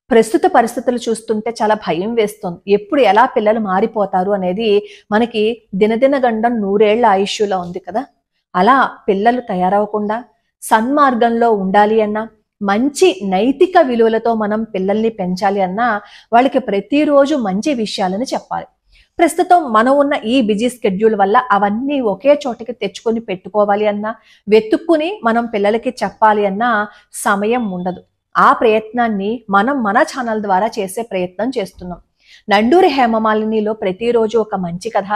ప్రస్తుత పరిస్థితులు చూస్తుంటే చాలా భయం వేస్తుంది. ఎప్పుడు ఎలా పిల్లలు మారిపోతారు అనేది మనకి దినదిన గండం 100 ఏళ్ల ఆయుష్యులో ఉంది కదా. అలా పిల్లలు తయారవకుండా సన్మార్గంలో ఉండాలి అన్నా, మంచి నైతిక విలువలతో మనం పిల్లల్ని పెంచాలి అన్నా వాళ్ళకి ప్రతిరోజు మంచి విషయాలను చెప్పాలి. ప్రస్తుతం మనం ఉన్న ఈ బిజీ స్కెడ్యూల్ వల్ల అవన్నీ ఒకే చోటకి తెచ్చుకొని పెట్టుకోవాలి అన్నా, వెతుక్కుని మనం పిల్లలకి చెప్పాలి అన్నా సమయం ఉండదు. ఆ ప్రయత్నాన్ని మనం మన ఛానల్ ద్వారా చేసే ప్రయత్నం చేస్తున్నాం. నండూరి హేమమాలినిలో ప్రతిరోజు ఒక మంచి కథ,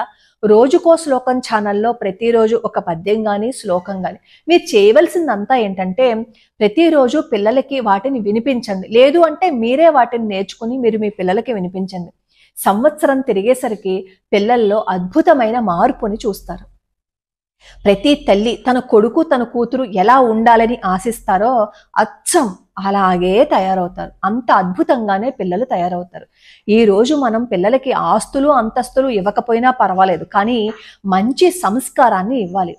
రోజుకో శ్లోకం ఛానల్లో ప్రతిరోజు ఒక పద్యం కానీ శ్లోకం కానీ. మీరు చేయవలసిందంతా ఏంటంటే ప్రతిరోజు పిల్లలకి వాటిని వినిపించండి. లేదు అంటే మీరే వాటిని నేర్చుకుని మీరు మీ పిల్లలకి వినిపించండి. సంవత్సరం తిరిగేసరికి పిల్లల్లో అద్భుతమైన మార్పుని చూస్తారు. ప్రతి తల్లి తన కొడుకు తన కూతురు ఎలా ఉండాలని ఆశిస్తారో అచ్చం అలాగే తయారవుతారు. అంత అద్భుతంగానే పిల్లలు తయారవుతారు. ఈ రోజు మనం పిల్లలకి ఆస్తులు అంతస్తులు ఇవ్వకపోయినా పర్వాలేదు, కానీ మంచి సంస్కారాన్ని ఇవ్వాలి.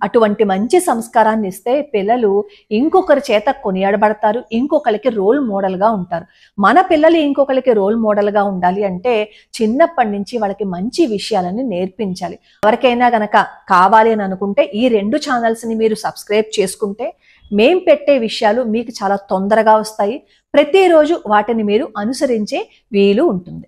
అటువంటి మంచి సంస్కారాన్ని ఇస్తే పిల్లలు ఇంకొకరి చేత కొనియాడబడతారు, ఇంకొకరికి రోల్ మోడల్గా ఉంటారు. మన పిల్లలు ఇంకొకరికి రోల్ మోడల్గా ఉండాలి అంటే చిన్నప్పటి నుంచి వాళ్ళకి మంచి విషయాలని నేర్పించాలి. ఎవరికైనా గనక కావాలి అని అనుకుంటే ఈ 2 ఛానల్స్ని మీరు సబ్స్క్రైబ్ చేసుకుంటే మేం పెట్టే విషయాలు మీకు చాలా తొందరగా వస్తాయి. ప్రతిరోజు వాటిని మీరు అనుసరించే వీలు ఉంటుంది.